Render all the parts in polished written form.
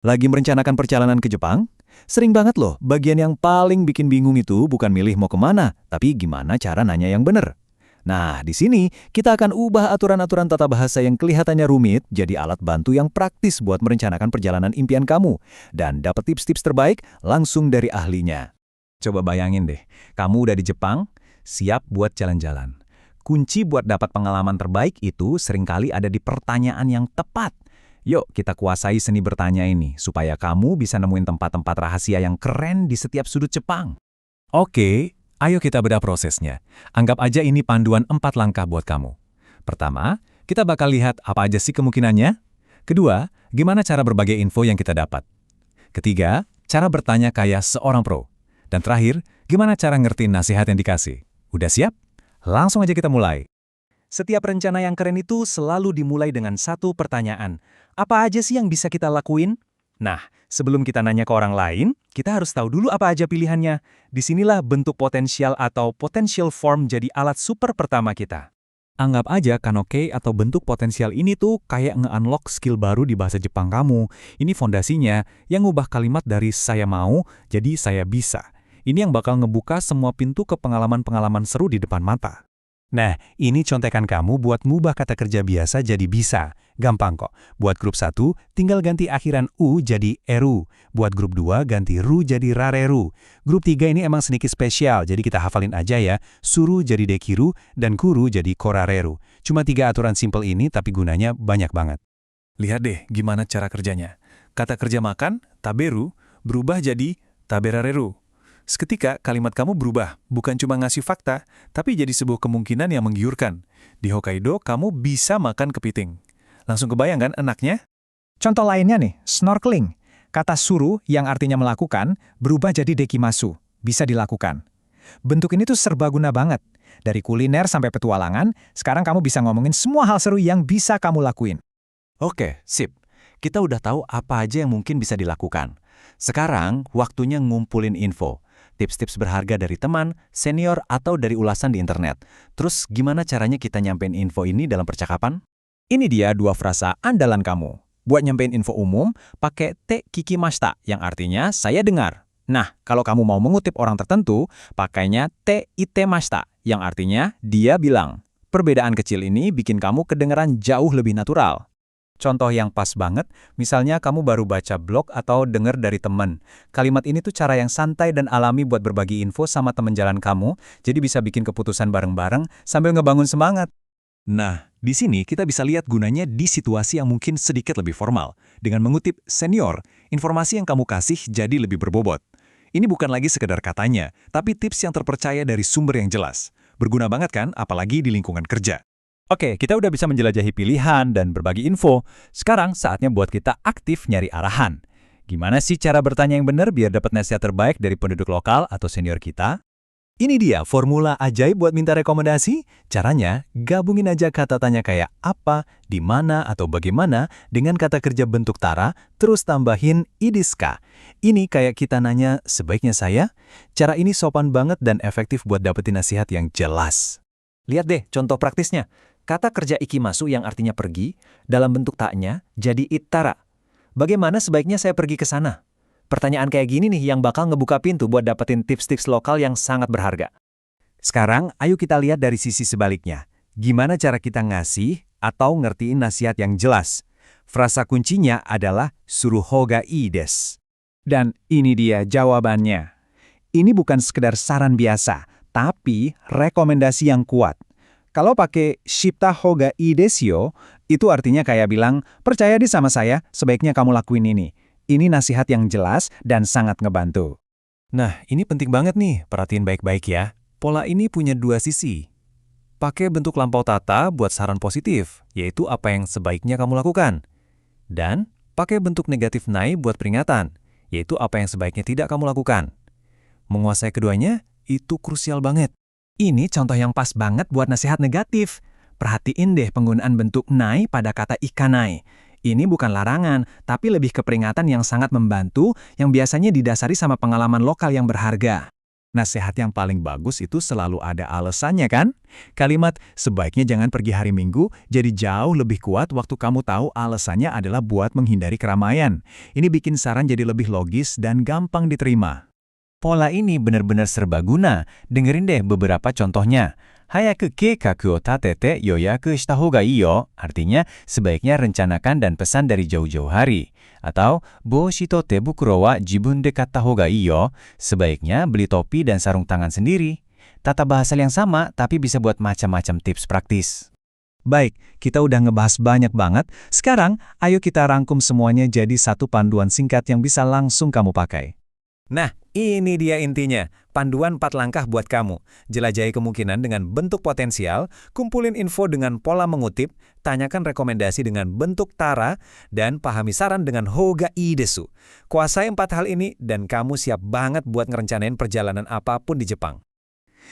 Lagi merencanakan perjalanan ke Jepang? Sering banget loh, bagian yang paling bikin bingung itu bukan milih mau kemana, tapi gimana cara nanya yang bener. Nah, di sini kita akan ubah aturan-aturan tata bahasa yang kelihatannya rumit jadi alat bantu yang praktis buat merencanakan perjalanan impian kamu. Dan dapat tips-tips terbaik langsung dari ahlinya. Coba bayangin deh, kamu udah di Jepang, siap buat jalan-jalan. Kunci buat dapat pengalaman terbaik itu seringkali ada di pertanyaan yang tepat. Yuk kita kuasai seni bertanya ini, supaya kamu bisa nemuin tempat-tempat rahasia yang keren di setiap sudut Jepang. Oke, ayo kita bedah prosesnya. Anggap aja ini panduan 4 langkah buat kamu. Pertama, kita bakal lihat apa aja sih kemungkinannya. Kedua, gimana cara berbagai info yang kita dapat. Ketiga, cara bertanya kayak seorang pro. Dan terakhir, gimana cara ngertiin nasihat yang dikasih. Udah siap? Langsung aja kita mulai. Setiap rencana yang keren itu selalu dimulai dengan satu pertanyaan. Apa aja sih yang bisa kita lakuin? Nah, sebelum kita nanya ke orang lain, kita harus tahu dulu apa aja pilihannya. Disinilah bentuk potensial atau potential form jadi alat super pertama kita. Anggap aja kanoke atau bentuk potensial ini tuh kayak nge-unlock skill baru di bahasa Jepang kamu. Ini fondasinya yang ngubah kalimat dari saya mau jadi saya bisa. Ini yang bakal ngebuka semua pintu ke pengalaman-pengalaman seru di depan mata. Nah, ini contekan kamu buat ngubah kata kerja biasa jadi bisa. Gampang kok. Buat grup 1, tinggal ganti akhiran U jadi eru. Buat grup 2, ganti ru jadi rareru. Grup 3 ini emang sedikit spesial, jadi kita hafalin aja ya. Suru jadi dekiru, dan kuru jadi korareru. Cuma 3 aturan simple ini, tapi gunanya banyak banget. Lihat deh gimana cara kerjanya. Kata kerja makan, taberu, berubah jadi taberareru. Seketika kalimat kamu berubah, bukan cuma ngasih fakta, tapi jadi sebuah kemungkinan yang menggiurkan. Di Hokkaido, kamu bisa makan kepiting. Langsung kebayang kan enaknya? Contoh lainnya nih, snorkeling. Kata suru yang artinya melakukan, berubah jadi dekimasu, bisa dilakukan. Bentuk ini tuh serbaguna banget. Dari kuliner sampai petualangan, sekarang kamu bisa ngomongin semua hal seru yang bisa kamu lakuin. Oke, sip. Kita udah tahu apa aja yang mungkin bisa dilakukan. Sekarang, waktunya ngumpulin info. Tips-tips berharga dari teman, senior, atau dari ulasan di internet. Terus gimana caranya kita nyampein info ini dalam percakapan? Ini dia 2 frasa andalan kamu. Buat nyampein info umum, pakai te kikimashita, yang artinya saya dengar. Nah, kalau kamu mau mengutip orang tertentu, pakainya te itemashita, yang artinya dia bilang. Perbedaan kecil ini bikin kamu kedengeran jauh lebih natural. Contoh yang pas banget, misalnya kamu baru baca blog atau denger dari temen. Kalimat ini tuh cara yang santai dan alami buat berbagi info sama temen jalan kamu, jadi bisa bikin keputusan bareng-bareng sambil ngebangun semangat. Nah, di sini kita bisa lihat gunanya di situasi yang mungkin sedikit lebih formal. Dengan mengutip senior, informasi yang kamu kasih jadi lebih berbobot. Ini bukan lagi sekedar katanya, tapi tips yang terpercaya dari sumber yang jelas. Berguna banget kan, apalagi di lingkungan kerja. Oke, kita udah bisa menjelajahi pilihan dan berbagi info. Sekarang saatnya buat kita aktif nyari arahan. Gimana sih cara bertanya yang benar biar dapat nasihat terbaik dari penduduk lokal atau senior kita? Ini dia formula ajaib buat minta rekomendasi. Caranya, gabungin aja kata tanya kayak apa, di mana, atau bagaimana dengan kata kerja bentuk tara, terus tambahin idiska. Ini kayak kita nanya, sebaiknya saya? Cara ini sopan banget dan efektif buat dapetin nasihat yang jelas. Lihat deh contoh praktisnya. Kata kerja ikimasu yang artinya pergi, dalam bentuk taknya jadi ittara. Bagaimana sebaiknya saya pergi ke sana? Pertanyaan kayak gini nih yang bakal ngebuka pintu buat dapetin tips-tips lokal yang sangat berharga. Sekarang, ayo kita lihat dari sisi sebaliknya. Gimana cara kita ngasih atau ngertiin nasihat yang jelas? Frasa kuncinya adalah suruhoga ii desu. Dan ini dia jawabannya. Ini bukan sekedar saran biasa, tapi rekomendasi yang kuat. Kalau pakai shipta hoga ii desu yo, itu artinya kayak bilang, percaya deh sama saya, sebaiknya kamu lakuin ini. Ini nasihat yang jelas dan sangat ngebantu. Nah, ini penting banget nih, perhatiin baik-baik ya. Pola ini punya 2 sisi. Pakai bentuk lampau tata buat saran positif, yaitu apa yang sebaiknya kamu lakukan. Dan pakai bentuk negatif nai buat peringatan, yaitu apa yang sebaiknya tidak kamu lakukan. Menguasai keduanya, itu krusial banget. Ini contoh yang pas banget buat nasihat negatif. Perhatiin deh penggunaan bentuk nai pada kata ikanai. Ini bukan larangan, tapi lebih ke peringatan yang sangat membantu yang biasanya didasari sama pengalaman lokal yang berharga. Nasihat yang paling bagus itu selalu ada alasannya kan? Kalimat sebaiknya jangan pergi hari Minggu jadi jauh lebih kuat waktu kamu tahu alasannya adalah buat menghindari keramaian. Ini bikin saran jadi lebih logis dan gampang diterima. Pola ini benar-benar serbaguna. Dengerin deh beberapa contohnya. Hayaku keikaku o tatete yoyaku shita hoga ii yo. Artinya, sebaiknya rencanakan dan pesan dari jauh-jauh hari. Atau, boushi to tebukuro wa jibun de katta hoga ii yo. Sebaiknya beli topi dan sarung tangan sendiri. Tata bahasa yang sama, tapi bisa buat macam-macam tips praktis. Baik, kita udah ngebahas banyak banget. Sekarang, ayo kita rangkum semuanya jadi satu panduan singkat yang bisa langsung kamu pakai. Nah, ini dia intinya. Panduan 4 langkah buat kamu. Jelajahi kemungkinan dengan bentuk potensial, kumpulin info dengan pola mengutip, tanyakan rekomendasi dengan bentuk tara, dan pahami saran dengan hoga ii desu. Kuasai 4 hal ini dan kamu siap banget buat ngerencanain perjalanan apapun di Jepang.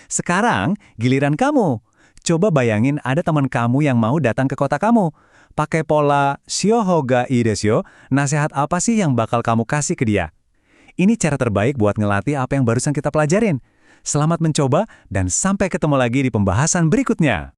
Sekarang, giliran kamu. Coba bayangin ada teman kamu yang mau datang ke kota kamu. Pakai pola shio hoga ii desu, nasihat apa sih yang bakal kamu kasih ke dia? Ini cara terbaik buat ngelatih apa yang barusan kita pelajarin. Selamat mencoba dan sampai ketemu lagi di pembahasan berikutnya.